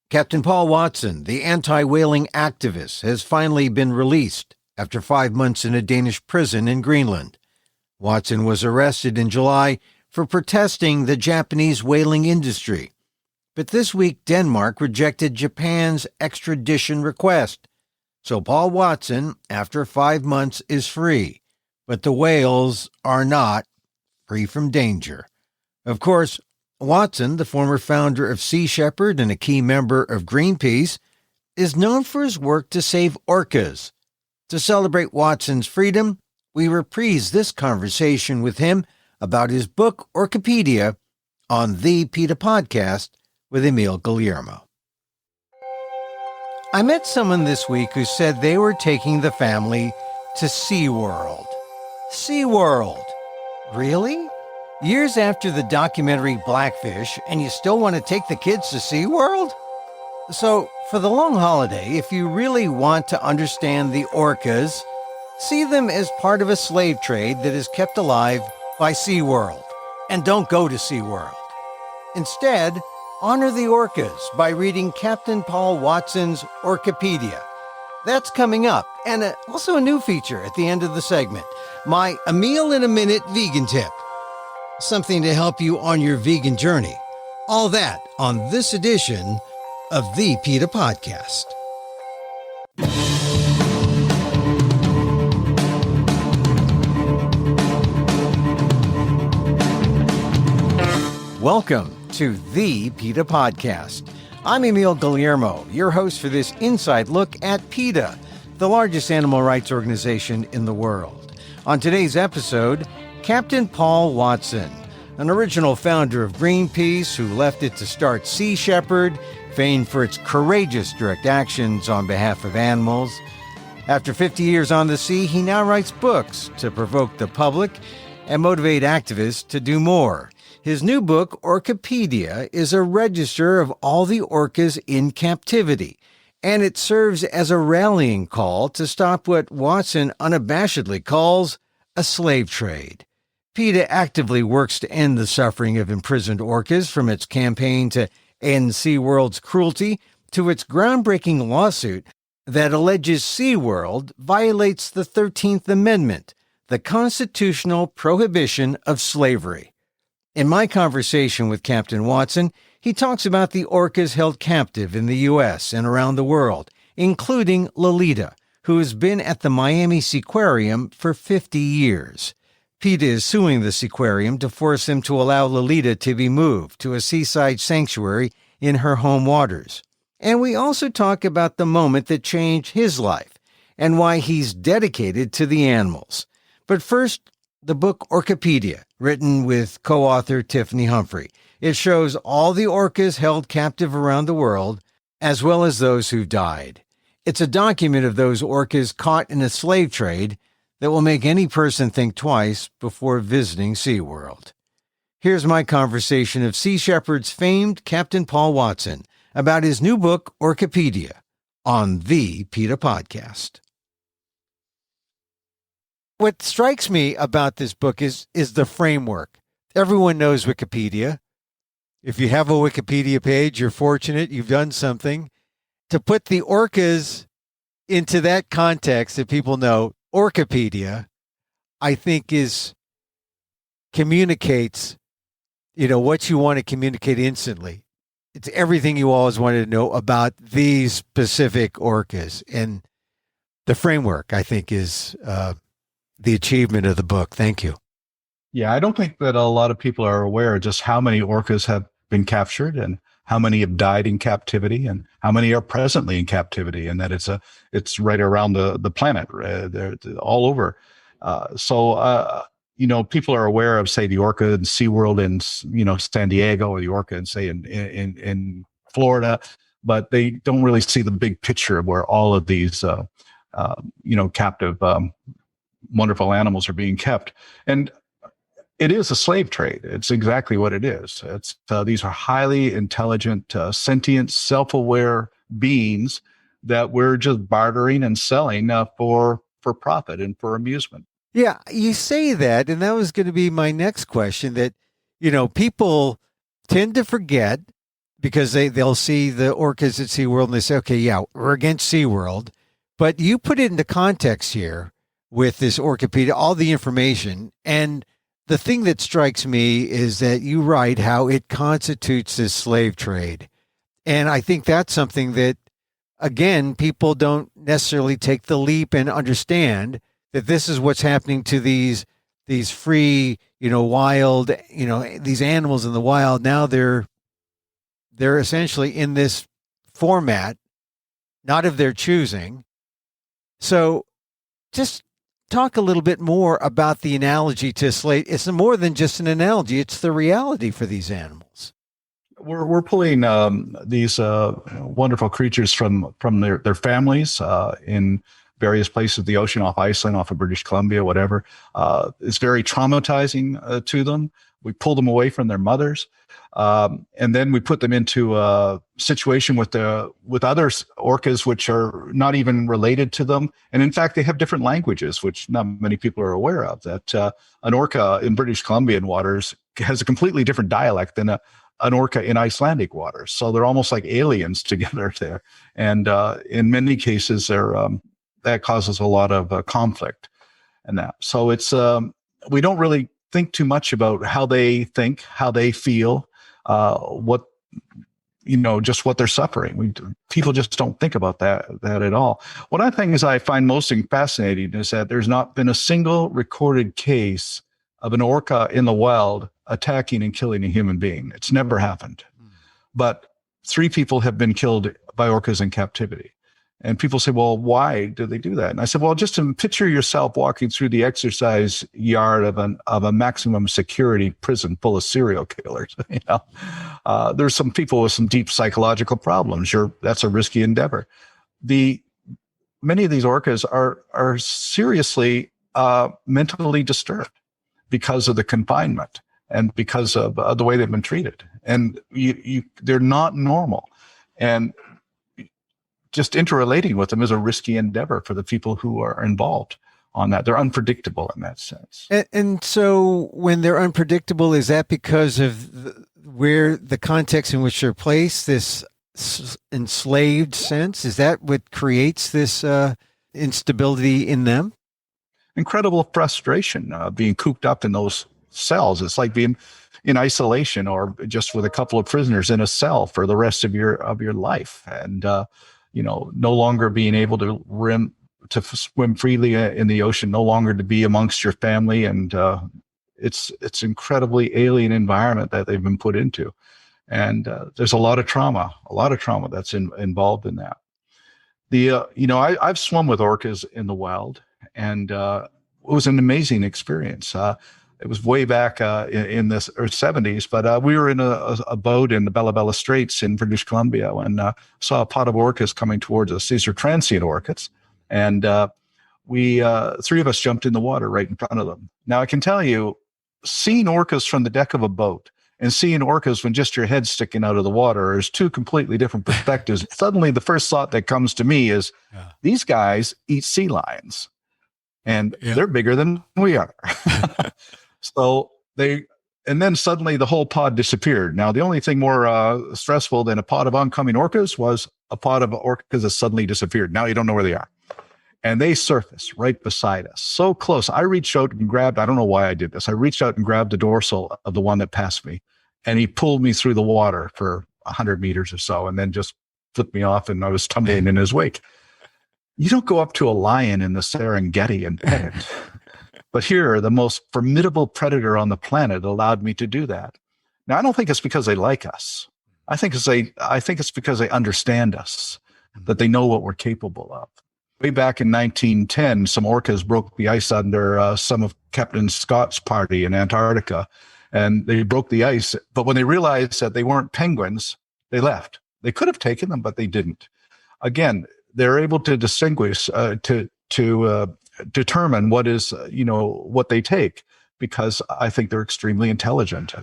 Captain Paul Watson, the anti-whaling activist, has finally been released after 5 months in a Danish prison in Greenland. Watson was arrested in July for protesting the Japanese whaling industry. But this week, Denmark rejected Japan's extradition request. So Paul Watson, after 5 months, is free. But the whales are not free from danger. Of course, Watson, the former founder of Sea Shepherd and a key member of Greenpeace, is known for his work to save orcas. To celebrate Watson's freedom, we reprise this conversation with him about his book, Orcapedia, on the PETA Podcast with Emil Guillermo. I met someone this week who said they were taking the family to SeaWorld. SeaWorld? Really? Years after the documentary Blackfish, and you still want to take the kids to SeaWorld? So, for the long holiday, if you really want to understand the orcas, see them as part of a slave trade that is kept alive by SeaWorld. And don't go to SeaWorld. Instead, honor the orcas by reading Captain Paul Watson's Orcapedia. That's coming up, and also a new feature at the end of the segment, my A Meal in a Minute vegan tip. Something to help you on your vegan journey. All that on this edition of the PETA Podcast. Welcome to the PETA Podcast. I'm Emil Guillermo, your host for this inside look at PETA, the largest animal rights organization in the world. On today's episode, Captain Paul Watson, an original founder of Greenpeace who left it to start Sea Shepherd, famed for its courageous direct actions on behalf of animals. After 50 years on the sea, he now writes books to provoke the public and motivate activists to do more. His new book, Orcapedia, is a register of all the orcas in captivity, and it serves as a rallying call to stop what Watson unabashedly calls a slave trade. PETA actively works to end the suffering of imprisoned orcas, from its campaign to end SeaWorld's cruelty to its groundbreaking lawsuit that alleges SeaWorld violates the 13th Amendment, the constitutional prohibition of slavery. In my conversation with Captain Watson, he talks about the orcas held captive in the U.S. and around the world, including Lolita, who has been at the Miami Seaquarium for 50 years. PETA is suing the Seaquarium to force them to allow Lolita to be moved to a seaside sanctuary in her home waters. And we also talk about the moment that changed his life and why he's dedicated to the animals. But first, the book Orcapedia, written with co-author Tiffany Humphrey. It shows all the orcas held captive around the world, as well as those who died. It's a document of those orcas caught in a slave trade that will make any person think twice before visiting SeaWorld. Here's my conversation of Sea Shepherd's famed Captain Paul Watson about his new book, Orcapedia, on the PETA Podcast. What strikes me about this book is the framework. Everyone knows Wikipedia. If you have a Wikipedia page, you're fortunate, you've done something. To put the orcas into that context that people know, Orcapedia, I think communicates, what you want to communicate instantly. It's everything you always wanted to know about these specific orcas. And the framework, I think, is the achievement of the book. Thank you. Yeah, I don't think that a lot of people are aware of just how many orcas have been captured and how many have died in captivity and how many are presently in captivity, and that it's right around the planet. They're all over. People are aware of, say, the orca in SeaWorld in, San Diego, or the orca in, say, in Florida, but they don't really see the big picture of where all of these, captive, wonderful animals are being kept. And it is a slave trade. It's exactly what it is. These are highly intelligent, sentient, self-aware beings that we're just bartering and selling for profit and for amusement. Yeah, you say that, and that was going to be my next question, that, people tend to forget because they'll see the orcas at SeaWorld and they say, okay, yeah, we're against SeaWorld. But you put it into context here with this Orcapedia, all the information. And the thing that strikes me is that you write how it constitutes this slave trade. And I think that's something that, again, people don't necessarily take the leap and understand that this is what's happening to these free, wild, these animals in the wild. Now they're essentially in this format, not of their choosing. So just talk a little bit more about the analogy to slave. It's more than just an analogy. It's the reality for these animals. We're pulling these wonderful creatures from their families in various places of the ocean, off Iceland, off of British Columbia, whatever. It's very traumatizing to them. We pull them away from their mothers, and then we put them into a situation with other orcas, which are not even related to them. And in fact, they have different languages, which not many people are aware of. That an orca in British Columbian waters has a completely different dialect than an orca in Icelandic waters. So they're almost like aliens together there. And in many cases, that causes a lot of conflict and that. So it's we don't really think too much about how they think, how they feel, just what they're suffering. People just don't think about that at all. One of the things I find most fascinating is that there's not been a single recorded case of an orca in the wild attacking and killing a human being. It's never happened. But 3 people have been killed by orcas in captivity. And people say, well, why do they do that? And I said, well, just to picture yourself walking through the exercise yard of a maximum security prison full of serial killers. There's some people with some deep psychological problems. That's a risky endeavor. Many of these orcas are seriously mentally disturbed because of the confinement and because of the way they've been treated. And they're not normal. And just interrelating with them is a risky endeavor for the people who are involved on that. They're unpredictable in that sense. And so when they're unpredictable, is that because of where the context in which they're placed, this enslaved sense? Is that what creates this instability in them? Incredible frustration being cooped up in those cells. It's like being in isolation or just with a couple of prisoners in a cell for the rest of your life. And no longer being able to swim freely in the ocean, no longer to be amongst your family. And it's incredibly alien environment that they've been put into. And there's a lot of trauma that's involved in that. I've swum with orcas in the wild, and it was an amazing experience. It was way back in the 70s, but we were in a boat in the Bella Bella Straits in British Columbia when saw a pod of orcas coming towards us. These are transient orcas. And we 3 of us jumped in the water right in front of them. Now, I can tell you, seeing orcas from the deck of a boat and seeing orcas when just your head's sticking out of the water is 2 completely different perspectives. Suddenly, the first thought that comes to me is, these guys eat sea lions, and they're bigger than we are. So and then suddenly the whole pod disappeared. Now, the only thing more stressful than a pod of oncoming orcas was a pod of orcas that suddenly disappeared. Now you don't know where they are. And they surfaced right beside us, so close. I reached out and grabbed, I don't know why I did this. I reached out and grabbed the dorsal of the one that passed me, and he pulled me through the water for 100 meters or so, and then just flipped me off, and I was tumbling in his wake. You don't go up to a lion in the Serengeti and pet it. But here, the most formidable predator on the planet allowed me to do that. Now, I don't think it's because they like us. I think it's because they understand us, that they know what we're capable of. Way back in 1910, some orcas broke the ice under some of Captain Scott's party in Antarctica, and they broke the ice. But when they realized that they weren't penguins, they left. They could have taken them, but they didn't. Again, they're able to distinguish, to determine what is, what they take, because I think they're extremely intelligent.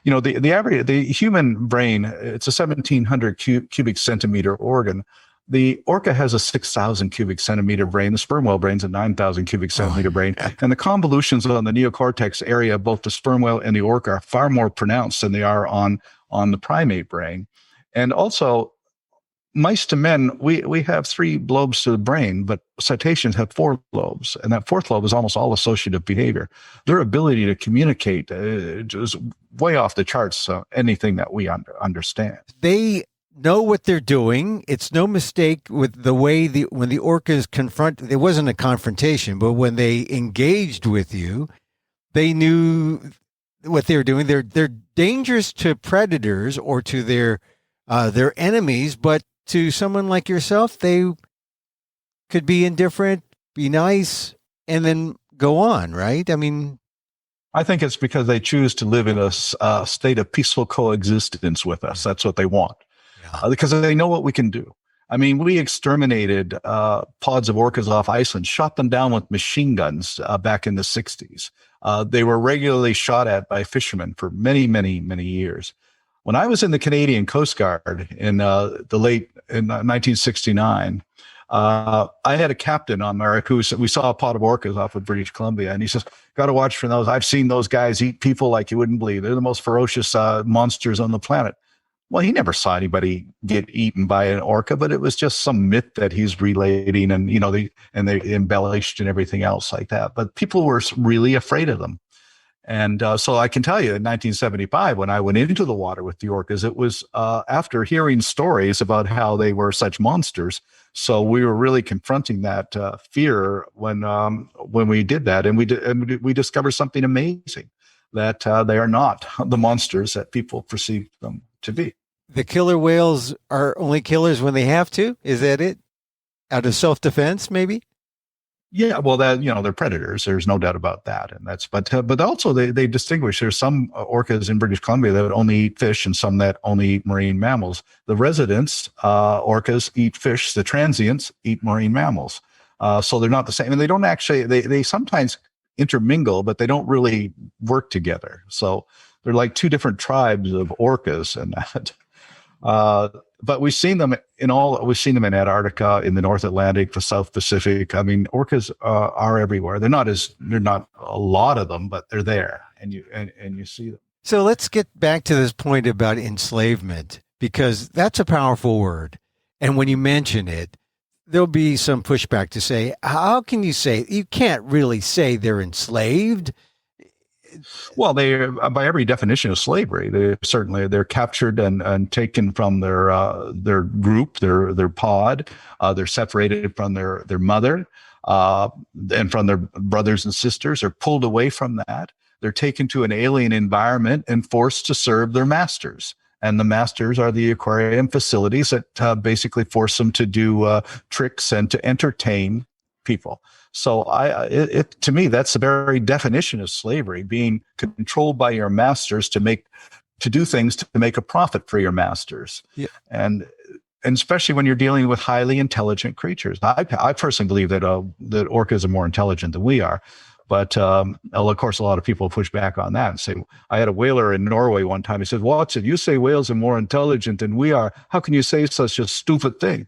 The human brain, it's a 1,700 cubic centimeter organ. The orca has a 6,000 cubic centimeter brain. The sperm whale brain's a 9,000 cubic centimeter brain. And the convolutions on the neocortex area, both the sperm whale and the orca, are far more pronounced than they are on the primate brain. And also, mice to men, we have 3 lobes to the brain, but cetaceans have 4 lobes, and that 4th lobe is almost all associative behavior. Their ability to communicate is way off the charts. Anything that we understand, They know what they're doing. It's no mistake with the way when the orcas it wasn't a confrontation, but when they engaged with you, they knew what they were doing. They're dangerous to predators or to their enemies, but to someone like yourself, they could be indifferent, be nice, and then go on, right? I mean, I think it's because they choose to live in a state of peaceful coexistence with us. That's what they want, because they know what we can do. I mean, we exterminated pods of orcas off Iceland, shot them down with machine guns back in the 60s. They were regularly shot at by fishermen for many, many, many years. When I was in the Canadian Coast Guard in 1969, I had a captain on there who said, we saw a pod of orcas off of British Columbia, and he says, got to watch for those. I've seen those guys eat people like you wouldn't believe. They're the most ferocious monsters on the planet. Well, he never saw anybody get eaten by an orca, but it was just some myth that he's relating, and they embellished and everything else like that. But people were really afraid of them. And so I can tell you in 1975, when I went into the water with the orcas, it was after hearing stories about how they were such monsters. So we were really confronting that fear when we did that. And we discovered something amazing, that they are not the monsters that people perceive them to be. The killer whales are only killers when they have to? Is that it? Out of self-defense, maybe? Yeah, well, they're predators. There's no doubt about that, and but also they distinguish. There's some orcas in British Columbia that only eat fish, and some that only eat marine mammals. The residents orcas eat fish. The transients eat marine mammals. So they're not the same, and they don't actually. They sometimes intermingle, but they don't really work together. So they're like 2 different tribes of orcas, and that. But we've seen them in Antarctica, in the North Atlantic, the South Pacific. I mean, orcas are everywhere. They're not a lot of them, but they're there, and you see them. So let's get back to this point about enslavement, because that's a powerful word. And when you mention it, there'll be some pushback to say, how can you say, you can't really say they're enslaved? Well, they, by every definition of slavery, they're captured and taken from their group, their pod. They're separated from their mother and from their brothers and sisters. They're pulled away from that. They're taken to an alien environment and forced to serve their masters. And the masters are the aquarium facilities that basically force them to do tricks and to entertain people. So to me, that's the very definition of slavery: being controlled by your masters to do things to make a profit for your masters. Yeah. And especially when you're dealing with highly intelligent creatures. I personally believe that orcas are more intelligent than we are. But of course, a lot of people push back on that and say, I had a whaler in Norway one time. He said, Watson, you say whales are more intelligent than we are. How can you say such a stupid thing?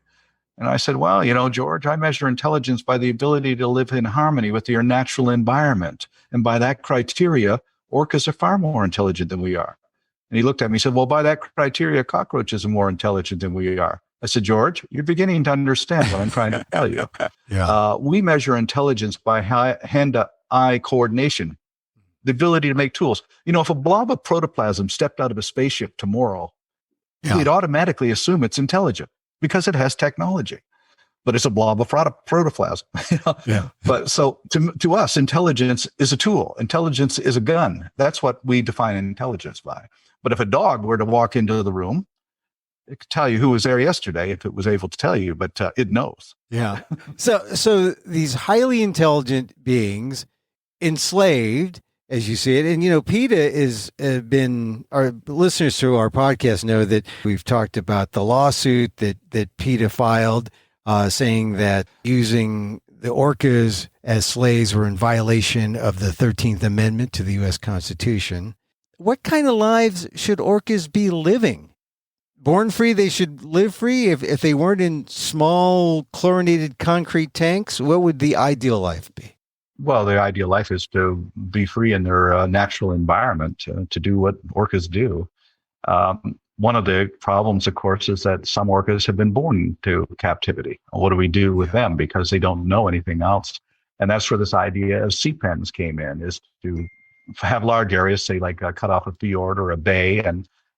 And I said, well, George, I measure intelligence by the ability to live in harmony with your natural environment. And by that criteria, orcas are far more intelligent than we are. And he looked at me and said, well, by that criteria, cockroaches are more intelligent than we are. I said, George, you're beginning to understand what I'm trying to tell you. Yeah. We measure intelligence by hand-eye coordination, the ability to make tools. If a blob of protoplasm stepped out of a spaceship tomorrow, we'd automatically assume it's intelligent, because it has technology, but it's a blob of protoplasm. Yeah. But so to us, intelligence is a tool. Intelligence is a gun. That's what we define intelligence by. But if a dog were to walk into the room, it could tell you who was there yesterday if it was able to tell you, but it knows. Yeah. So these highly intelligent beings enslaved, as you see it. And, PETA has been, our listeners to our podcast know that we've talked about the lawsuit that PETA filed, saying that using the orcas as slaves were in violation of the 13th Amendment to the U.S. Constitution. What kind of lives should orcas be living? Born free, they should live free? If they weren't in small chlorinated concrete tanks, what would the ideal life be? Well, the ideal life is to be free in their natural environment, to do what orcas do. one of the problems, of course, is that some orcas have been born to captivity. What do we do with them because they don't know anything else? And that's where this idea of sea pens came in, is to have large areas, say like cut off a fjord or a bay,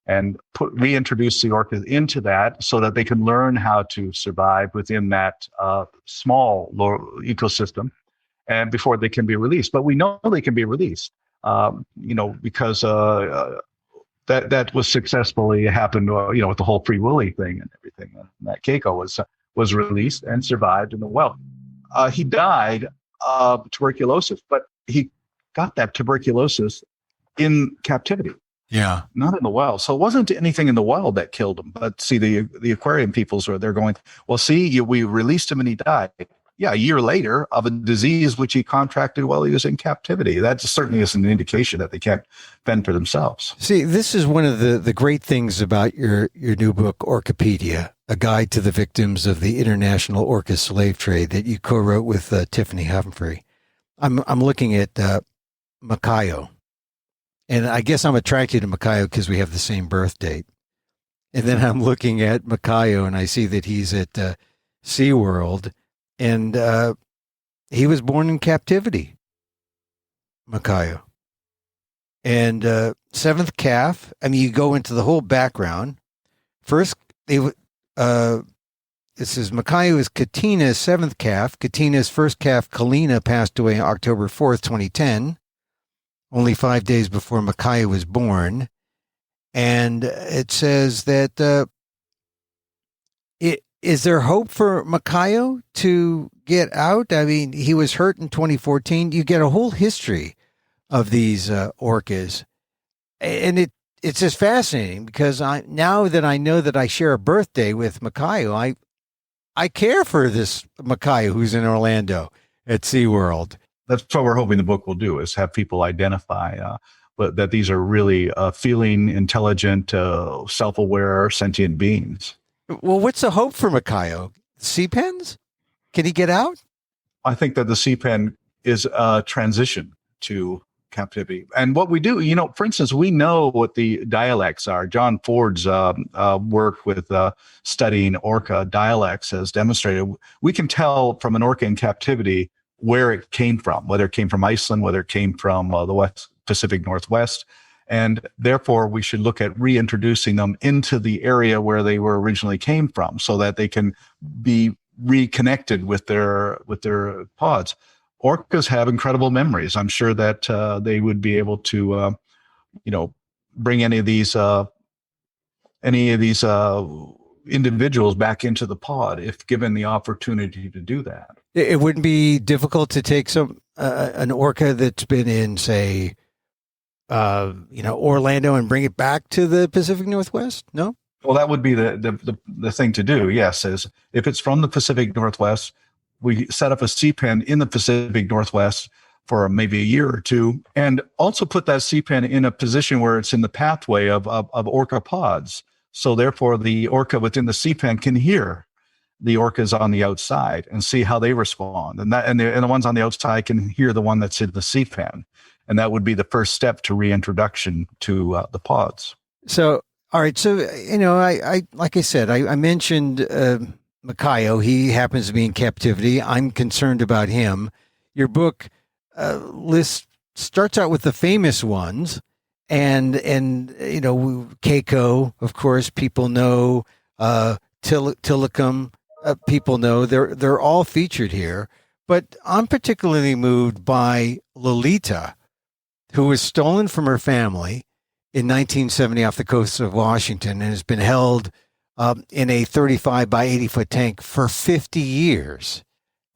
and reintroduce the orcas into that so that they can learn how to survive within that small ecosystem, and before they can be released. But we know they can be released, because that was successfully happened, with the whole Free Willy thing and everything. And that Keiko was released and survived in the wild. He died of tuberculosis, but he got that tuberculosis in captivity. Yeah. Not in the wild. So it wasn't anything in the wild that killed him. But see, the aquarium peoples they're going, well, see, we released him and he died. Yeah, a year later of a disease which he contracted while he was in captivity. That certainly is an indication that they can't fend for themselves. See, this is one of the great things about your new book, Orcapedia, A Guide to the Victims of the International Orca Slave Trade, that you co-wrote with Tiffany Humphrey. I'm looking at Makayo, and I guess I'm attracted to Makayo because we have the same birth date. And then I'm looking at Makayo, and I see that he's at SeaWorld. And he was born in captivity, Makayo. And seventh calf, I mean, you go into the whole background. First, this is Makayo is Katina's seventh calf. Katina's first calf, Kalina, passed away on October 4th, 2010, only 5 days before Makayo was born. And it says that is there hope for Makayo to get out? I mean, he was hurt in 2014. You get a whole history of these orcas. And it's just fascinating because now that I know that I share a birthday with Makayo, I care for this Makayo who's in Orlando at SeaWorld. That's what we're hoping the book will do, is have people identify that these are really feeling, intelligent, self-aware, sentient beings. Well, what's the hope for Makayo? Sea pens? Can he get out? I think that the sea pen is a transition to captivity. And what we do, for instance, we know what the dialects are. John Ford's work with studying orca dialects has demonstrated we can tell from an orca in captivity where it came from, whether it came from Iceland, whether it came from the West Pacific Northwest. And therefore, we should look at reintroducing them into the area where they were originally came from, so that they can be reconnected with their pods. Orcas have incredible memories. I'm sure that they would be able to, bring any of these individuals back into the pod if given the opportunity to do that. It wouldn't be difficult to take an orca that's been in, say, Orlando and bring it back to the Pacific Northwest? No? Well, that would be the thing to do. Yes. Is if it's from the Pacific Northwest, we set up a sea pen in the Pacific Northwest for maybe a year or two, and also put that sea pen in a position where it's in the pathway of orca pods. So therefore the orca within the sea pen can hear the orcas on the outside and see how they respond. And the ones on the outside can hear the one that's in the sea pen. And that would be the first step to reintroduction to the pods. So, all right. So, I like I said, I mentioned Makayo. He happens to be in captivity. I'm concerned about him. Your book starts out with the famous ones, and Keiko, of course, people know. Tilikum, people know. They're all featured here. But I'm particularly moved by Lolita, who was stolen from her family in 1970 off the coast of Washington and has been held in a 35 by 80 foot tank for 50 years.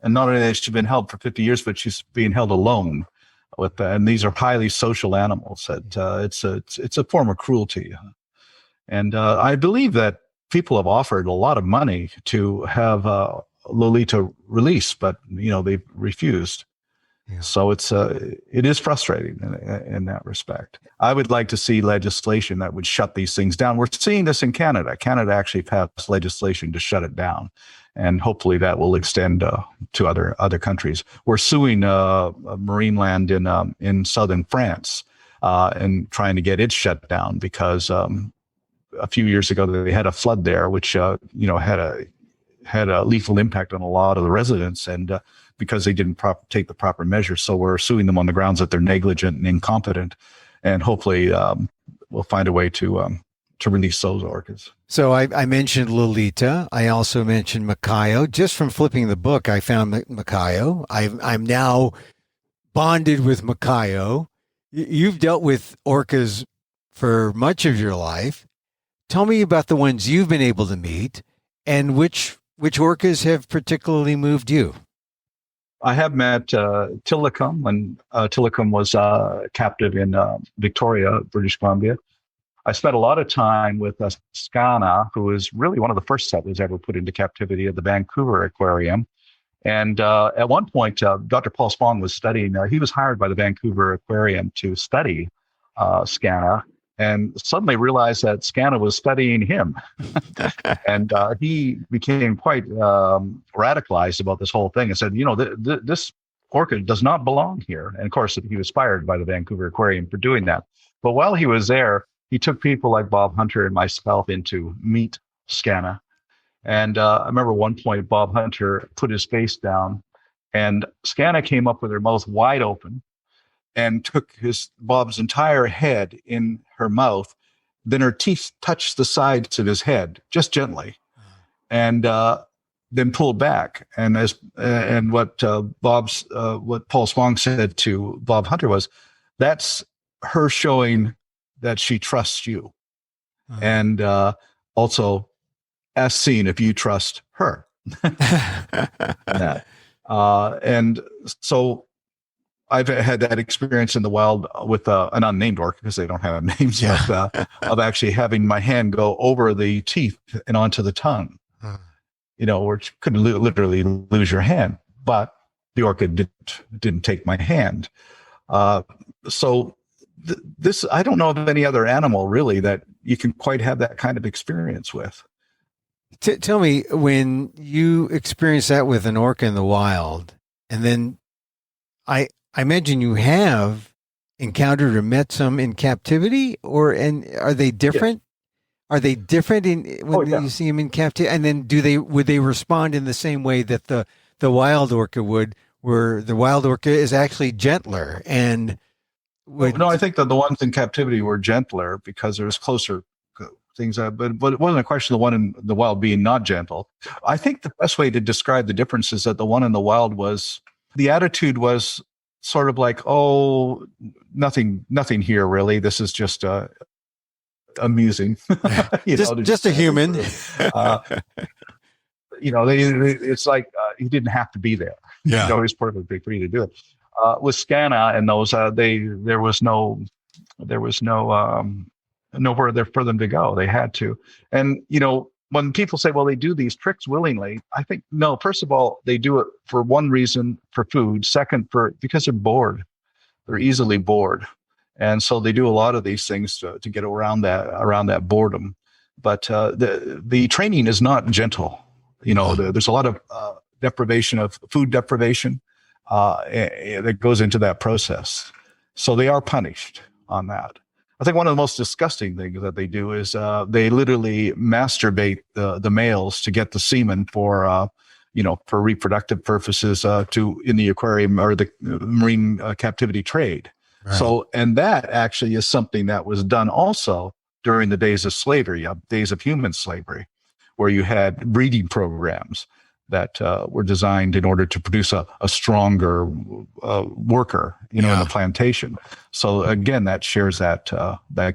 And not only has she been held for 50 years, but she's being held alone and these are highly social animals. It's a form of cruelty. And I believe that people have offered a lot of money to have Lolita released, but they've refused. Yeah. So it is frustrating in that respect. I would like to see legislation that would shut these things down. We're seeing this in Canada. Canada actually passed legislation to shut it down, and hopefully that will extend to other countries. We're suing marine land in southern France and trying to get it shut down because a few years ago that they had a flood there, which had a lethal impact on a lot of the residents, and because they didn't take the proper measures. So we're suing them on the grounds that they're negligent and incompetent, and hopefully we'll find a way to release those orcas. So I mentioned Lolita. I also mentioned Macayo. Just from flipping the book, I found Macayo. I'm now bonded with Macayo. You've dealt with orcas for much of your life. Tell me about the ones you've been able to meet, and which orcas have particularly moved you. I have met Tilikum when Tilikum was captive in Victoria, British Columbia. I spent a lot of time with Skana, who was really one of the first settlers ever put into captivity at the Vancouver Aquarium. And at one point, Dr. Paul Spong was studying, he was hired by the Vancouver Aquarium to study Skana, and suddenly realized that Skana was studying him. And he became quite radicalized about this whole thing and said, this orca does not belong here. And of course, he was fired by the Vancouver Aquarium for doing that. But while he was there, he took people like Bob Hunter and myself in to meet Skana. And I remember one point, Bob Hunter put his face down, and Skana came up with her mouth wide open and took Bob's entire head in her mouth. Then her teeth touched the sides of his head, just gently, and then pulled back. And what Paul Spong said to Bob Hunter was, "That's her showing that she trusts you, and also as seen if you trust her." Yeah. And so I've had that experience in the wild with an unnamed orca, because they don't have names, but, of actually having my hand go over the teeth and onto the tongue, where you could literally lose your hand, but the orca didn't take my hand. So this, I don't know of any other animal really that you can quite have that kind of experience with. Tell me, when you experience that with an orca in the wild, and then I imagine you have encountered or met some in captivity, and are they different? Yeah. Are they different when you see them in captivity? And then would they respond in the same way that the wild orca would, where the wild orca is actually gentler and No, I think that the ones in captivity were gentler because there was closer things, but it wasn't a question of the one in the wild being not gentle. I think the best way to describe the difference is that the one in the wild the attitude was sort of like, oh, nothing here really. This is just amusing. just a human. It's like he didn't have to be there. Yeah, he's perfectly free to do it. With Skana and those, there was nowhere there for them to go. They had to. And, when people say, well, they do these tricks willingly, I think, no, first of all, they do it for one reason, for food. Second, because they're bored. They're easily bored. And so they do a lot of these things to get around that boredom. But the training is not gentle. There's a lot of food deprivation that goes into that process. So they are punished on that. I think one of the most disgusting things that they do is they literally masturbate the males to get the semen for reproductive purposes in the aquarium or the marine captivity trade. Right. So, and that actually is something that was done also during the days of slavery, days of human slavery, where you had breeding programs that were designed in order to produce a stronger worker, in the plantation. So again, that shares that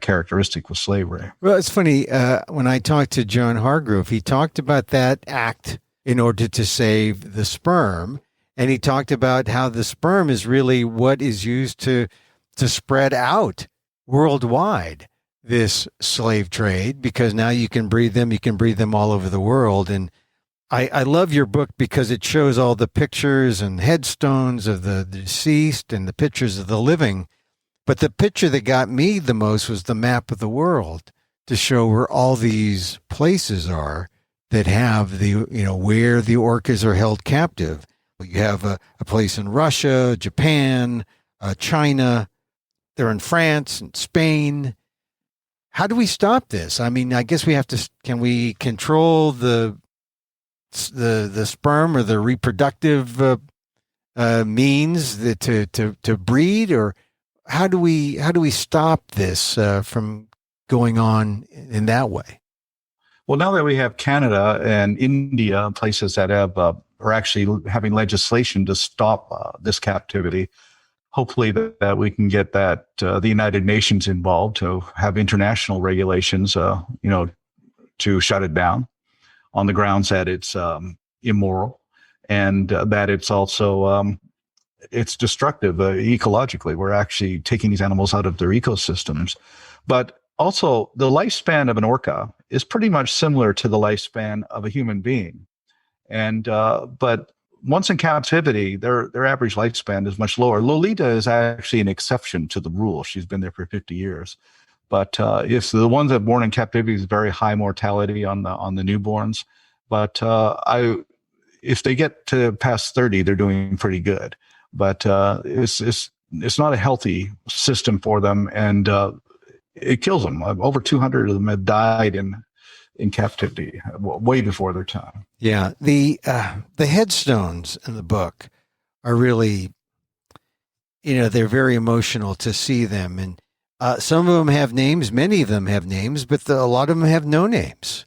characteristic with slavery. Well, it's funny, when I talked to John Hargrove, he talked about that act in order to save the sperm. And he talked about how the sperm is really what is used to spread out worldwide this slave trade, because now you can breed them all over the world. And I love your book because it shows all the pictures and headstones of the deceased and the pictures of the living. But the picture that got me the most was the map of the world, to show where all these places are that have where the orcas are held captive. You have a place in Russia, Japan, China. They're in France and Spain. how do we stop this? I mean, I guess we have to. Can we control the sperm or the reproductive means to breed, or how do we stop this from going on in that way? Well, now that we have Canada and India, places that have are actually having legislation to stop this captivity, hopefully that we can get that the United Nations involved to have international regulations, to shut it down on the grounds that it's immoral and that it's also it's destructive ecologically. We're actually taking these animals out of their ecosystems, but also the lifespan of an orca is pretty much similar to the lifespan of a human being. And but once in captivity, their average lifespan is much lower. Lolita is actually an exception to the rule. She's been there for 50 years. But if the ones that are born in captivity is very high mortality on the newborns. But if they get to past 30, they're doing pretty good. But it's not a healthy system for them, and it kills them. Over 200 of them have died in captivity, way before their time. Yeah, the headstones in the book are really, they're very emotional to see them, and some of them have names. Many of them have names, but a lot of them have no names.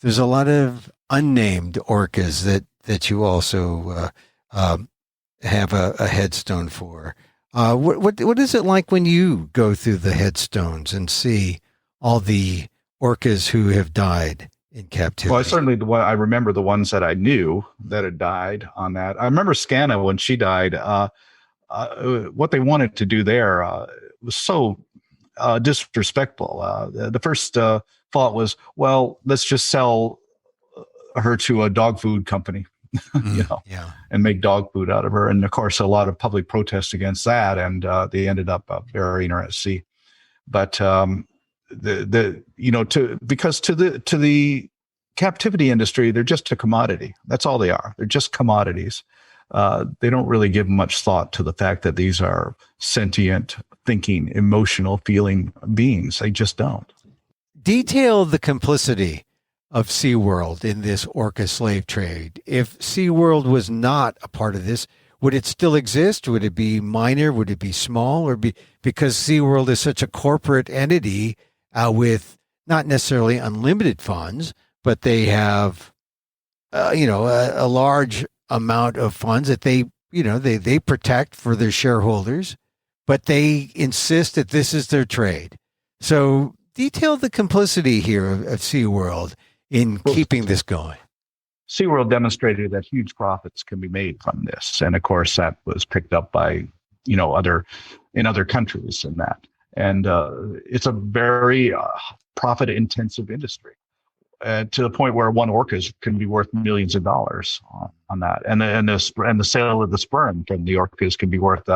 There's a lot of unnamed orcas that you also have a headstone for. What is it like when you go through the headstones and see all the orcas who have died in captivity? Well, I remember the ones that I knew that had died on that. I remember Scanna when she died. What they wanted to do there was so disrespectful. The first thought was, well, let's just sell her to a dog food company. And make dog food out of her. And of course, a lot of public protest against that, and they ended up burying her at sea. But because to the captivity industry, they're just a commodity. That's all they are. They're just commodities. They don't really give much thought to the fact that these are sentient, thinking, emotional, feeling beings. They just don't. Detail the complicity of SeaWorld in this orca slave trade. If SeaWorld was not a part of this, would it still exist? Would it be minor? Would it be small? Or because SeaWorld is such a corporate entity with not necessarily unlimited funds, but they have, a large amount of funds that they protect for their shareholders, but they insist that this is their trade. So detail the complicity here of SeaWorld in keeping this going. SeaWorld demonstrated that huge profits can be made from this. And of course, that was picked up by, other countries and that. And it's a very profit intensive industry to the point where one orca can be worth millions of dollars on that. And the sale of the sperm from the orcas can be worth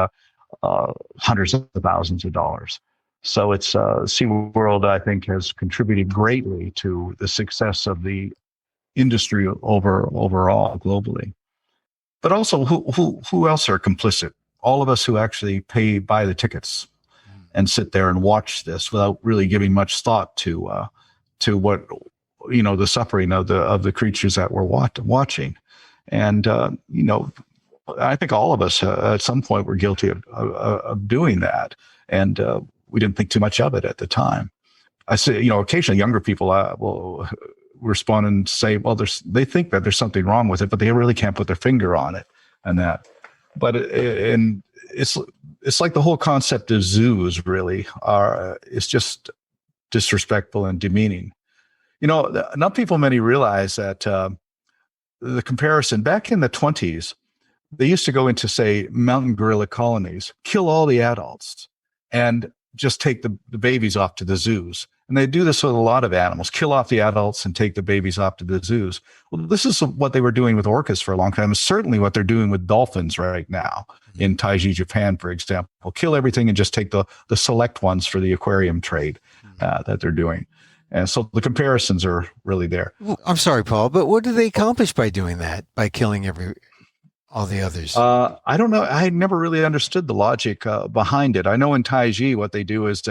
hundreds of thousands of dollars. So it's SeaWorld, I think, has contributed greatly to the success of the industry overall globally. But also, who else are complicit? All of us who actually buy the tickets and sit there and watch this without really giving much thought to what the suffering of the creatures that we're watching. And I think all of us at some point were guilty of doing that. And we didn't think too much of it at the time. I say, occasionally younger people will respond and say, well, they think that there's something wrong with it, but they really can't put their finger on it and that. But it's like the whole concept of zoos really it's just disrespectful and demeaning. Not many realize that the comparison back in the 1920s, they used to go into, say, mountain gorilla colonies, kill all the adults, and just take the babies off to the zoos. And they do this with a lot of animals, kill off the adults and take the babies off to the zoos. Well, this is what they were doing with orcas for a long time. It's certainly what they're doing with dolphins right now in Taiji, Japan, for example. Kill everything and just take the select ones for the aquarium trade that they're doing. And so the comparisons are really there. I'm sorry, Paul, but what do they accomplish by doing that, by killing all the others? I don't know. I never really understood the logic behind it. I know in Taiji, what they do is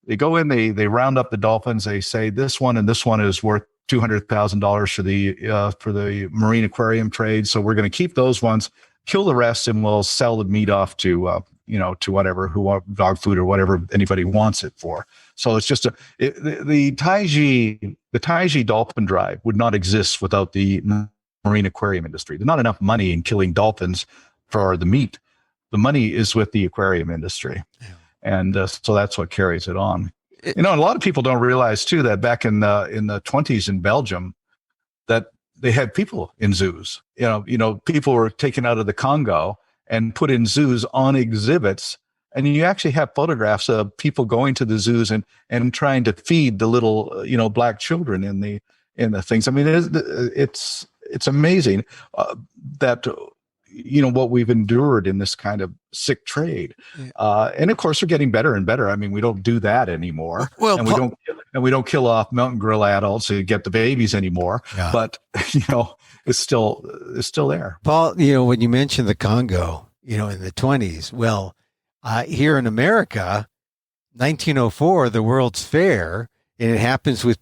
They go in, they round up the dolphins. They say this one and this one is worth $200,000 for the marine aquarium trade. So we're going to keep those ones, kill the rest, and we'll sell the meat off to to whatever, dog food or whatever anybody wants it for. So it's just the Taiji dolphin drive would not exist without the marine aquarium industry. There's not enough money in killing dolphins for the meat. The money is with the aquarium industry. Yeah. And so that's what carries it on. And a lot of people don't realize too that back in the 20s in Belgium, that they had people in zoos. People were taken out of the Congo and put in zoos on exhibits. And you actually have photographs of people going to the zoos and trying to feed the little, black children in the things. I mean, it's amazing that, what we've endured in this kind of sick trade. And of course, we're getting better and better. I mean, we don't do that anymore. Well, we don't kill off mountain gorilla adults to get the babies anymore. Yeah. But, it's still there. Paul, when you mentioned the Congo, in the 20s, well, here in America, 1904, the World's Fair, and it happens with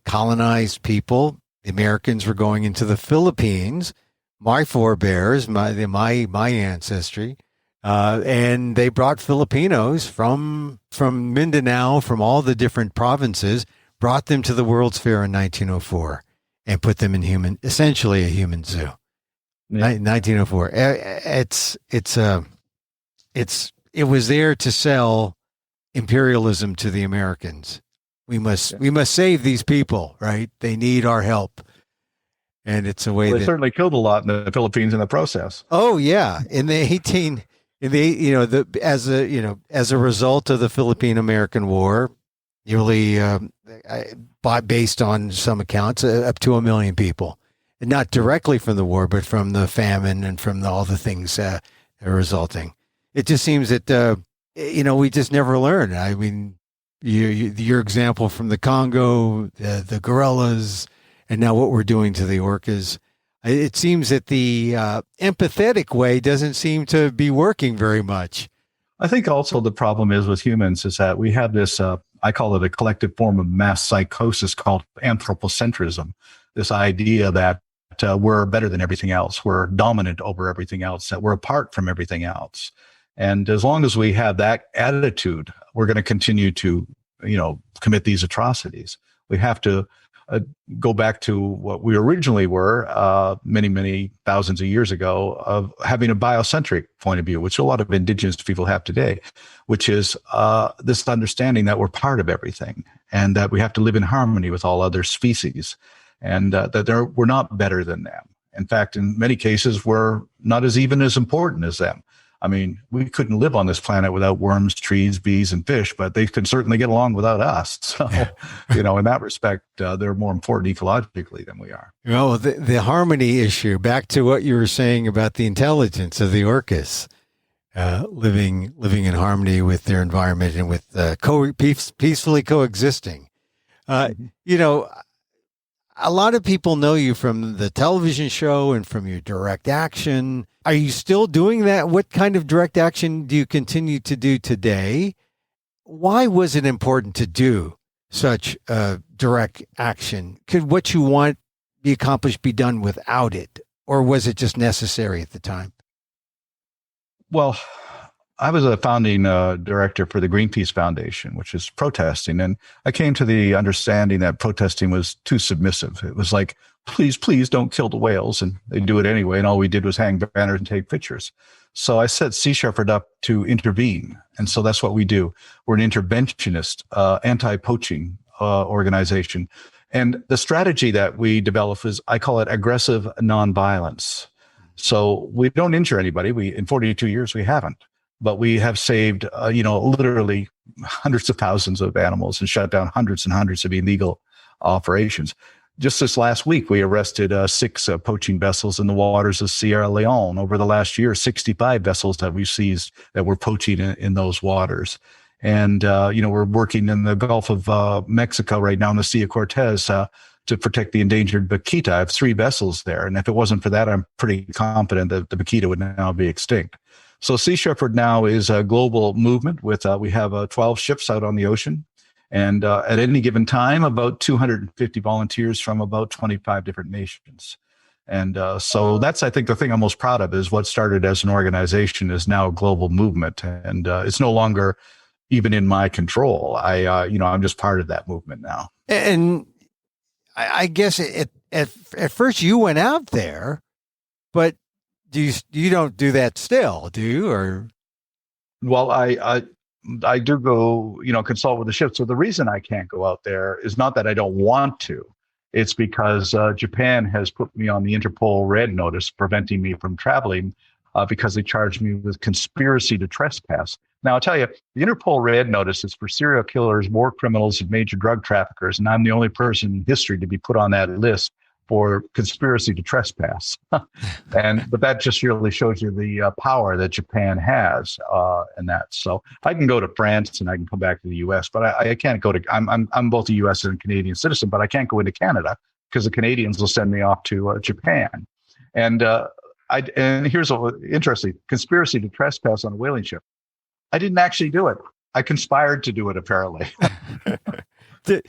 colonized people. The Americans were going into the Philippines, my forebears, my ancestry, and they brought Filipinos from Mindanao, from all the different provinces, brought them to the World's Fair in 1904 and put them in essentially a human zoo. Yeah. 1904. It was there to sell imperialism to the Americans. We must save these people, right? They need our help. And it's a way they certainly killed a lot in the Philippines in the process. Oh yeah, as a result of the Philippine-American War, nearly based on some accounts, up to 1 million people, and not directly from the war, but from the famine and from all the things resulting. It just seems that we just never learn. I mean, your example from the Congo, the gorillas. And now what we're doing to the orcas, it seems that the empathetic way doesn't seem to be working very much. I think also the problem is with humans is that we have this, I call it a collective form of mass psychosis called anthropocentrism, this idea that we're better than everything else, we're dominant over everything else, that we're apart from everything else. And as long as we have that attitude, we're going to continue to, commit these atrocities. We have to go back to what we originally were many, many thousands of years ago, of having a biocentric point of view, which a lot of indigenous people have today, which is this understanding that we're part of everything and that we have to live in harmony with all other species, and that we're not better than them. In fact, in many cases, we're not even as important as them. I mean, we couldn't live on this planet without worms, trees, bees, and fish, but they can certainly get along without us. So, in that respect, they're more important ecologically than we are. Well, the harmony issue, back to what you were saying about the intelligence of the orcas, living in harmony with their environment and with peacefully coexisting. A lot of people know you from the television show and from your direct action. Are you still doing that? What kind of direct action do you continue to do today? Why was it important to do such direct action? Could what you want be accomplished be done without it? Or was it just necessary at the time? Well, I was a founding director for the Greenpeace Foundation, which is protesting. And I came to the understanding that protesting was too submissive. It was like, please, please don't kill the whales. And they do it anyway. And all we did was hang banners and take pictures. So I set Sea Shepherd up to intervene. And so that's what we do. We're an interventionist, anti-poaching organization. And the strategy that we develop is, I call it aggressive nonviolence. So we don't injure anybody. In 42 years, we haven't. But we have saved, literally hundreds of thousands of animals and shut down hundreds and hundreds of illegal operations. Just this last week, we arrested 6 poaching vessels in the waters of Sierra Leone. Over the last year, 65 vessels that we seized that were poaching in those waters. And, we're working in the Gulf of Mexico right now in the Sea of Cortez to protect the endangered vaquita. I have 3 vessels there. And if it wasn't for that, I'm pretty confident that the vaquita would now be extinct. So Sea Shepherd now is a global movement with, we have 12 ships out on the ocean. And at any given time, about 250 volunteers from about 25 different nations. And so that's, I think, the thing I'm most proud of is what started as an organization is now a global movement. And it's no longer even in my control. I'm just part of that movement now. And I guess at first you went out there, but you don't do that still, do you? Or well, I do go, consult with the ship. So the reason I can't go out there is not that I don't want to. It's because Japan has put me on the Interpol red notice, preventing me from traveling because they charged me with conspiracy to trespass. Now, I'll tell you, the Interpol red notice is for serial killers, war criminals, and major drug traffickers. And I'm the only person in history to be put on that list for conspiracy to trespass. But that just really shows you the power that Japan has in that. So I can go to France and I can come back to the U.S., but I can't go to, I'm both a U.S. and Canadian citizen, but I can't go into Canada because the Canadians will send me off to Japan. And here's interesting, conspiracy to trespass on a whaling ship. I didn't actually do it. I conspired to do it, apparently. Do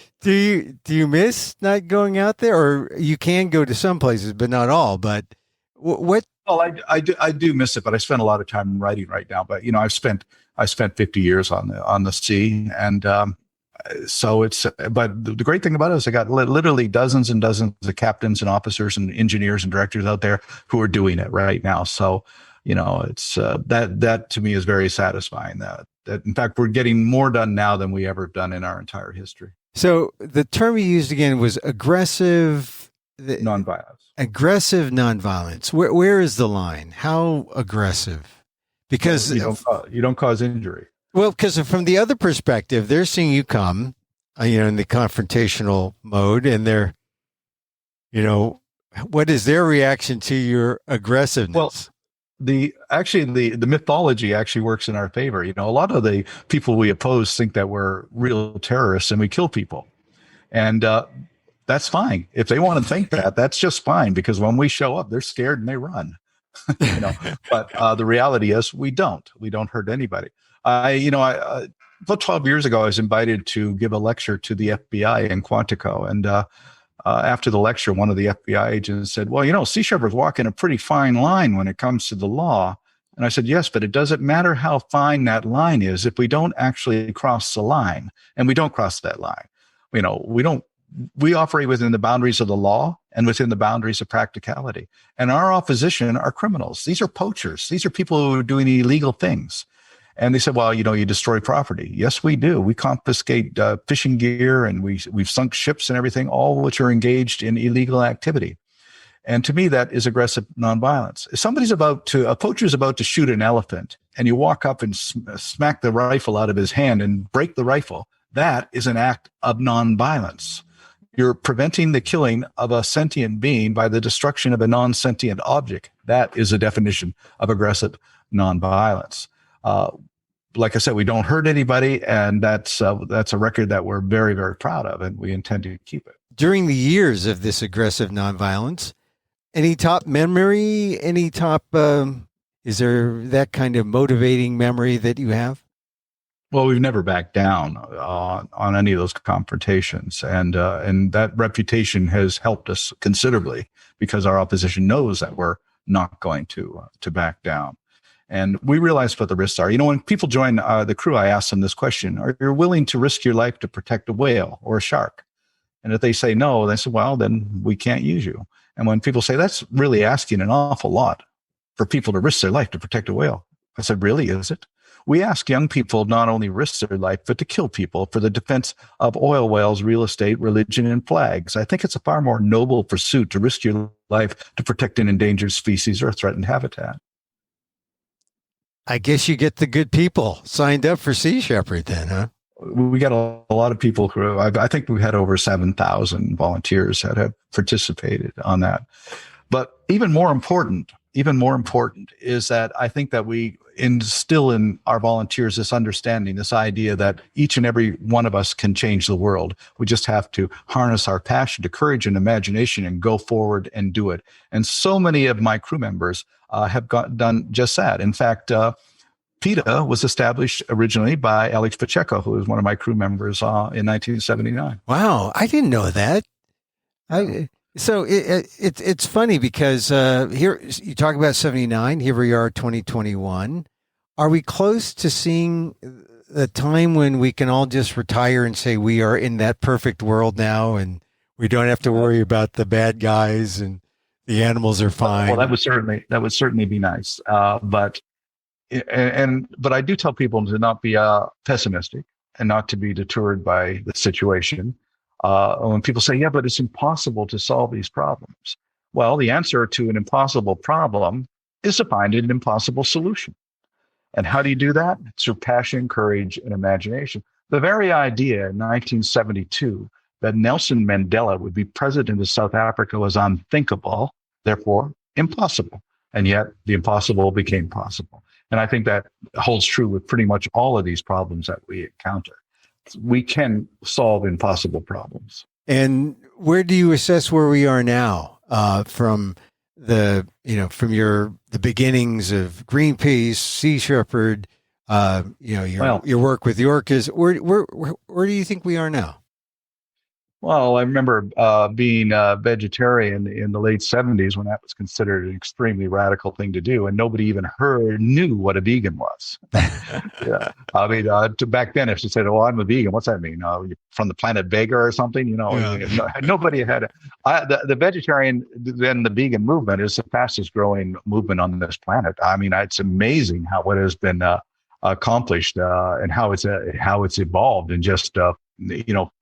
you miss not going out there, or you can go to some places, but not all? But what? Well, I do miss it, but I spend a lot of time writing right now. But I spent 50 years on the sea, and so it's. But the great thing about it is I got literally dozens and dozens of captains and officers and engineers and directors out there who are doing it right now. So it's that to me is very satisfying. That in fact we're getting more done now than we ever done in our entire history. So the term you used again was aggressive nonviolence. Aggressive nonviolence. Where is the line? How aggressive? Because you don't cause injury. Well, because from the other perspective, they're seeing you come, in the confrontational mode, and they're, what is their reaction to your aggressiveness? Well, the mythology actually works in our favor. A lot of the people we oppose think that we're real terrorists and we kill people, and that's fine. If they want to think that, that's just fine, because when we show up, they're scared and they run. But the reality is we don't hurt anybody. About 12 years ago, I was invited to give a lecture to the FBI in Quantico, and after the lecture, one of the FBI agents said, well, sea shepherd's walking a pretty fine line when it comes to the law. And I said, yes, but it doesn't matter how fine that line is if we don't actually cross the line. And we don't cross that line. We operate within the boundaries of the law and within the boundaries of practicality. And our opposition are criminals. These are poachers. These are people who are doing illegal things. And they said, well, you destroy property. Yes, we do. We confiscate fishing gear, and we've sunk ships and everything, all which are engaged in illegal activity. And to me, that is aggressive nonviolence. If a poacher is about to shoot an elephant, and you walk up and smack the rifle out of his hand and break the rifle, that is an act of nonviolence. You're preventing the killing of a sentient being by the destruction of a non-sentient object. That is a definition of aggressive nonviolence. Like I said, we don't hurt anybody, and that's a record that we're very, very proud of, and we intend to keep it. During the years of this aggressive nonviolence, any top memory? Is there that kind of motivating memory that you have? Well, we've never backed down on any of those confrontations, and that reputation has helped us considerably because our opposition knows that we're not going to back down. And we realize what the risks are. When people join the crew, I ask them this question: are you willing to risk your life to protect a whale or a shark? And if they say no, they say, well, then we can't use you. And when people say, that's really asking an awful lot for people to risk their life to protect a whale, I said, really, is it? We ask young people not only risk their life, but to kill people for the defense of oil wells, real estate, religion, and flags. I think it's a far more noble pursuit to risk your life to protect an endangered species or threatened habitat. I guess you get the good people signed up for Sea Shepherd then, huh? We got a lot of people who, I think we had over 7,000 volunteers that have participated on that. But even more important is that I think that we instill in our volunteers this understanding, this idea that each and every one of us can change the world. We just have to harness our passion, to courage and imagination, and go forward and do it. And so many of my crew members have done just that. In fact, PETA was established originally by Alex Pacheco, who was one of my crew members in 1979. Wow, I didn't know that. It's funny because here you talk about 79. Here we are, 2021. Are we close to seeing the time when we can all just retire and say we are in that perfect world now, and we don't have to worry about the bad guys and the animals are fine? Well, that would certainly be nice. But I do tell people to not be pessimistic and not to be deterred by the situation. When people say, yeah, but it's impossible to solve these problems. Well, the answer to an impossible problem is to find an impossible solution. And how do you do that? Through passion, courage, and imagination. The very idea in 1972 that Nelson Mandela would be president of South Africa was unthinkable, therefore impossible. And yet the impossible became possible. And I think that holds true with pretty much all of these problems that we encounter. We can solve impossible problems. And where do you assess where we are now from the beginnings of Greenpeace, Sea Shepherd, your work with the orcas? Where do you think we are now? Well, I remember being a vegetarian in the late 70s when that was considered an extremely radical thing to do, and nobody even knew what a vegan was. Yeah. I mean, back then, if you said, "Oh, I'm a vegan," what's that mean? You're from the planet Vega or something? Nobody had. The vegetarian, then the vegan movement is the fastest growing movement on this planet. I mean, it's amazing what has been accomplished and how it's evolved in just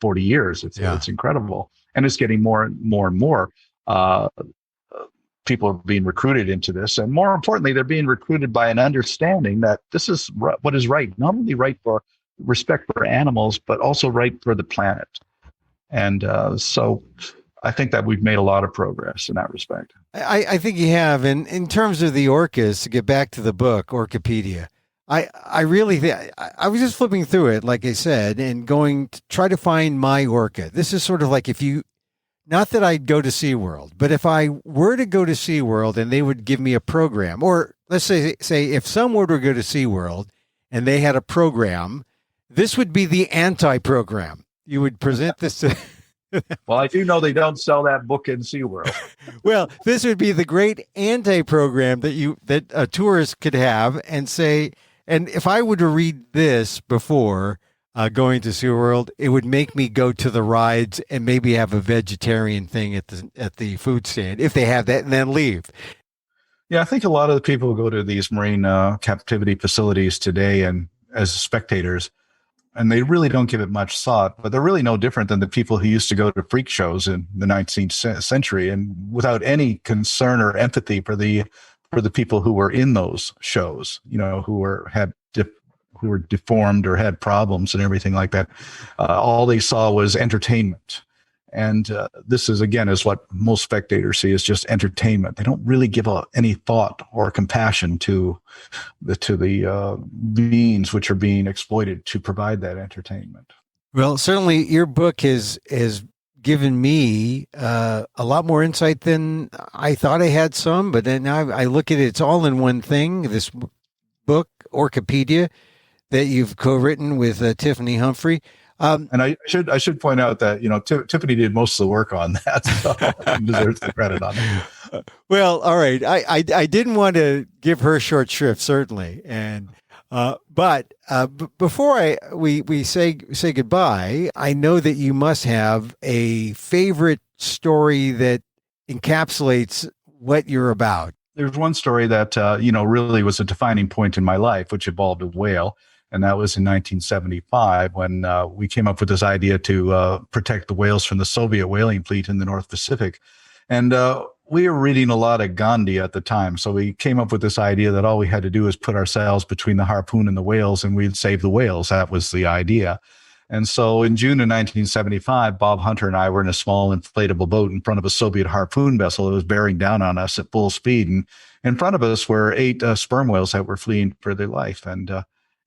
40 years. It's incredible. And it's getting more and more people are being recruited into this. And more importantly, they're being recruited by an understanding that this is what is right, not only right for respect for animals, but also right for the planet. And so I think that we've made a lot of progress in that respect. I think you have. And in terms of the orcas, to get back to the book, Orcapedia, I really think I was just flipping through it, like I said, and going to try to find my orca. This is sort of like not that I'd go to SeaWorld, but if I were to go to SeaWorld and they would give me a program, or let's say if someone were to go to SeaWorld and they had a program, this would be the anti-program. You would present this to... Well, I do know they don't sell that book in SeaWorld. Well, this would be the great anti-program that a tourist could have and say... And if I were to read this before going to SeaWorld, it would make me go to the rides and maybe have a vegetarian thing at the food stand, if they have that, and then leave. Yeah, I think a lot of the people who go to these marine captivity facilities today and as spectators, and they really don't give it much thought, but they're really no different than the people who used to go to freak shows in the 19th century and without any concern or empathy for the people who were in those shows, who were deformed or had problems and everything like that. All they saw was entertainment. And this is what most spectators see is just entertainment. They don't really give any thought or compassion to the beings which are being exploited to provide that entertainment. Well, certainly your book has given me a lot more insight than I thought I had some, but then now I look at it, it's all in one thing. This book, Orcapedia, that you've co-written with Tiffany Humphrey. And I should point out that, Tiffany did most of the work on that, so deserves the credit on it. Well, all right. I didn't want to give her short shrift, certainly. And but before we say goodbye, I know that you must have a favorite story that encapsulates what you're about. There's one story that really was a defining point in my life, which involved a whale, and that was in 1975 when we came up with this idea to protect the whales from the Soviet whaling fleet in the North Pacific, and we were reading a lot of Gandhi at the time, so we came up with this idea that all we had to do is put ourselves between the harpoon and the whales, and we'd save the whales. That was the idea. And so in June of 1975, Bob Hunter and I were in a small inflatable boat in front of a Soviet harpoon vessel that was bearing down on us at full speed. And in front of us were 8 sperm whales that were fleeing for their life. And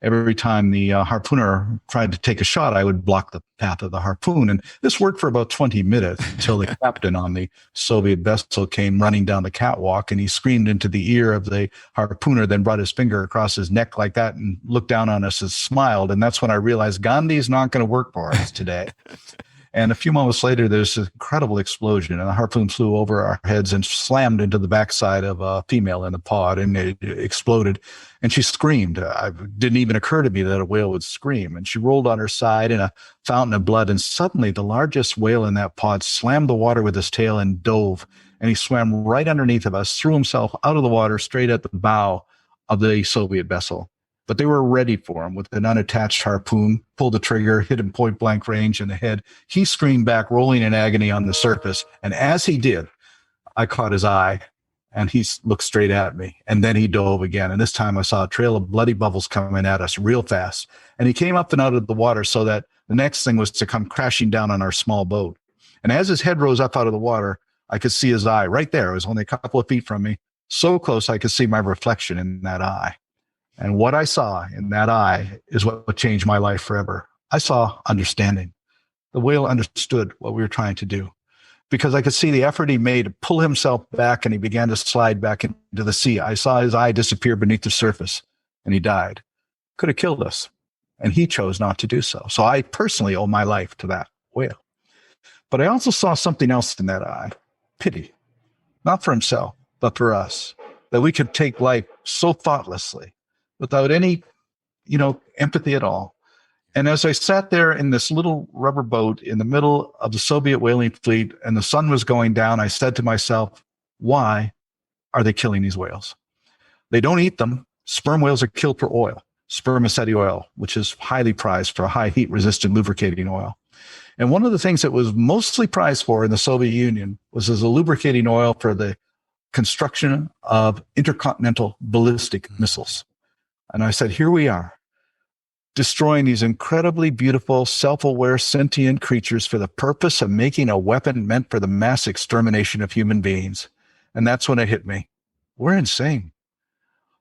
Every time the harpooner tried to take a shot, I would block the path of the harpoon. And this worked for about 20 minutes until the captain on the Soviet vessel came running down the catwalk, and he screamed into the ear of the harpooner, then brought his finger across his neck like that and looked down on us and smiled. And that's when I realized Gandhi's not going to work for us today. And a few moments later, there's an incredible explosion, and the harpoon flew over our heads and slammed into the backside of a female in the pod, and it exploded. And she screamed. It didn't even occur to me that a whale would scream. And she rolled on her side in a fountain of blood. And suddenly, the largest whale in that pod slammed the water with his tail and dove. And he swam right underneath of us, threw himself out of the water straight at the bow of the Soviet vessel. But they were ready for him with an unattached harpoon, pulled the trigger, hit him point blank range in the head. He screamed back, rolling in agony on the surface. And as he did, I caught his eye, and he looked straight at me. And then he dove again. And this time I saw a trail of bloody bubbles coming at us real fast. And he came up and out of the water so that the next thing was to come crashing down on our small boat. And as his head rose up out of the water, I could see his eye right there. It was only a couple of feet from me, so close I could see my reflection in that eye. And what I saw in that eye is what changed my life forever. I saw understanding. The whale understood what we were trying to do, because I could see the effort he made to pull himself back, and he began to slide back into the sea. I saw his eye disappear beneath the surface, and he died. Could have killed us, and he chose not to do so. So I personally owe my life to that whale. But I also saw something else in that eye, pity, not for himself, but for us, that we could take life so thoughtlessly, without any, empathy at all. And as I sat there in this little rubber boat in the middle of the Soviet whaling fleet and the sun was going down, I said to myself, why are they killing these whales? They don't eat them. Sperm whales are killed for oil, spermaceti oil, which is highly prized for high heat resistant lubricating oil. And one of the things that was mostly prized for in the Soviet Union was as a lubricating oil for the construction of intercontinental ballistic missiles. And I said, here we are, destroying these incredibly beautiful, self-aware, sentient creatures for the purpose of making a weapon meant for the mass extermination of human beings. And that's when it hit me. We're insane.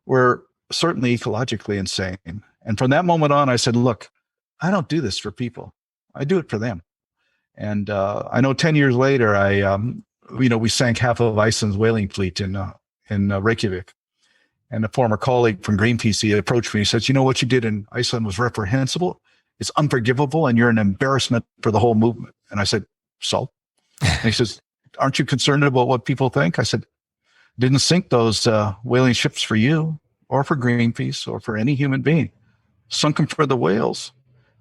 We're certainly ecologically insane. And from that moment on, I said, look, I don't do this for people. I do it for them. And I know 10 years later, we sank half of Iceland's whaling fleet in Reykjavik. And a former colleague from Greenpeace, he approached me. He says, what you did in Iceland was reprehensible. It's unforgivable. And you're an embarrassment for the whole movement. And I said, so? And he says, aren't you concerned about what people think? I said, didn't sink those whaling ships for you or for Greenpeace or for any human being. Sunk them for the whales.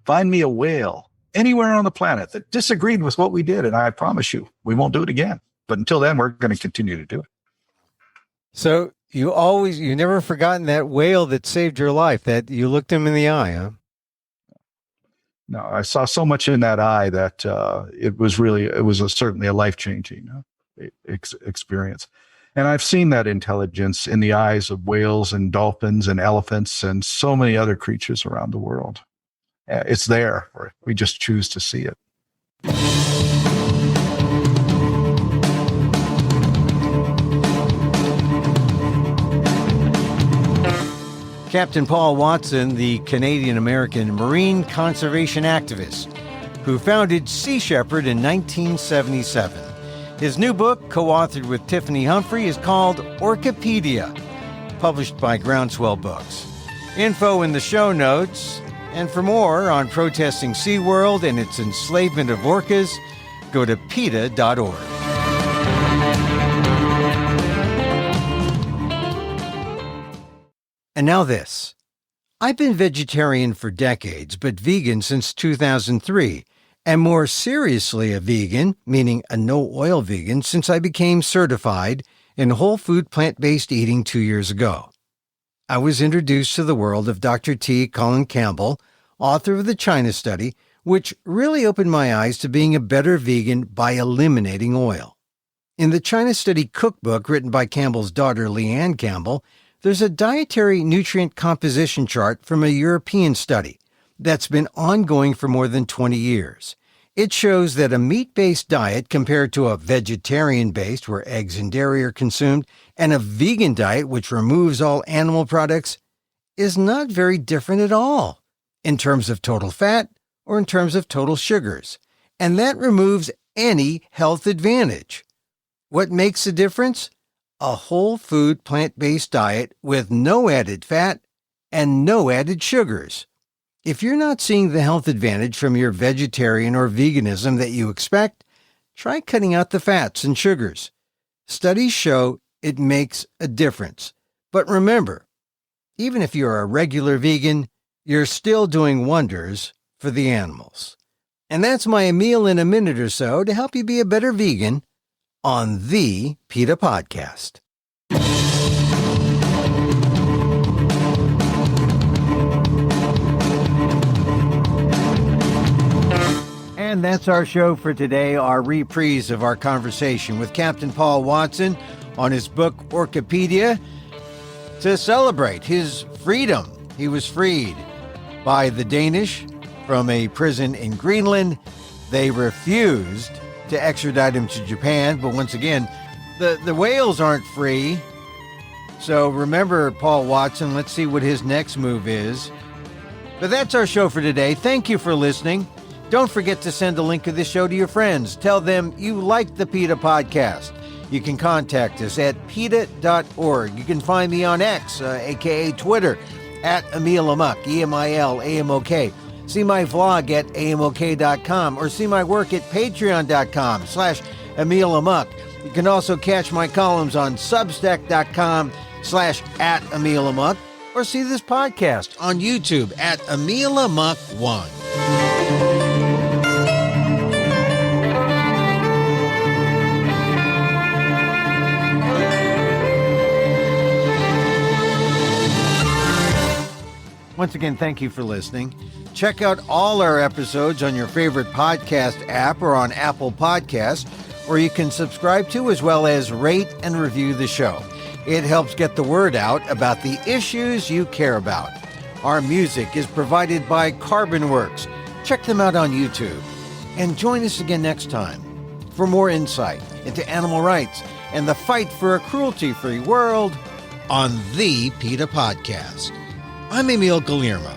Find me a whale anywhere on the planet that disagreed with what we did. And I promise you, we won't do it again. But until then, we're going to continue to do it. So you never forgotten that whale that saved your life, that you looked him in the eye, huh? No, I saw so much in that eye that it was certainly a life-changing experience. And I've seen that intelligence in the eyes of whales and dolphins and elephants and so many other creatures around the world. It's there. We just choose to see it. Captain Paul Watson, the Canadian-American marine conservation activist who founded Sea Shepherd in 1977. His new book, co-authored with Tiffany Humphrey, is called Orcapedia, published by Groundswell Books. Info in the show notes. And for more on protesting SeaWorld and its enslavement of orcas, go to PETA.org. And now this. I've been vegetarian for decades, but vegan since 2003, and more seriously a vegan, meaning a no-oil vegan, since I became certified in whole food plant-based eating 2 years ago. I was introduced to the world of Dr. T. Colin Campbell, author of the China Study, which really opened my eyes to being a better vegan by eliminating oil. In the China Study cookbook written by Campbell's daughter Leanne Campbell, there's a dietary nutrient composition chart from a European study that's been ongoing for more than 20 years. It shows that a meat-based diet compared to a vegetarian-based, where eggs and dairy are consumed, and a vegan diet, which removes all animal products, is not very different at all in terms of total fat or in terms of total sugars, and that removes any health advantage. What makes a difference? A whole food plant-based diet with no added fat and no added sugars. If you're not seeing the health advantage from your vegetarian or veganism that you expect, try cutting out the fats and sugars. Studies show it makes a difference. But remember, even if you're a regular vegan, you're still doing wonders for the animals. And that's my Emil in a minute or so to help you be a better vegan on the PETA Podcast. And that's our show for today, our reprise of our conversation with Captain Paul Watson on his book, Orcapedia, to celebrate his freedom. He was freed by the Danish from a prison in Greenland. They refused to extradite him to Japan, but once again, the whales aren't free. So remember Paul Watson. Let's see what his next move is. But that's our show for today. Thank you for listening. Don't forget to send a link of this show to your friends. Tell them you like the PETA Podcast. You can contact us at PETA.org. You can find me on X, a.k.a. Twitter, at emilamok, EMILAMOK. See my vlog at amok.com or see my work at patreon.com/emilamok. You can also catch my columns on substack.com/@emilamok or see this podcast on YouTube at emilamok1. Once again, thank you for listening. Check out all our episodes on your favorite podcast app or on Apple Podcasts, where you can subscribe to as well as rate and review the show. It helps get the word out about the issues you care about. Our music is provided by CarbonWorks. Check them out on YouTube. And join us again next time for more insight into animal rights and the fight for a cruelty-free world on the PETA Podcast. I'm Emil Guillermo.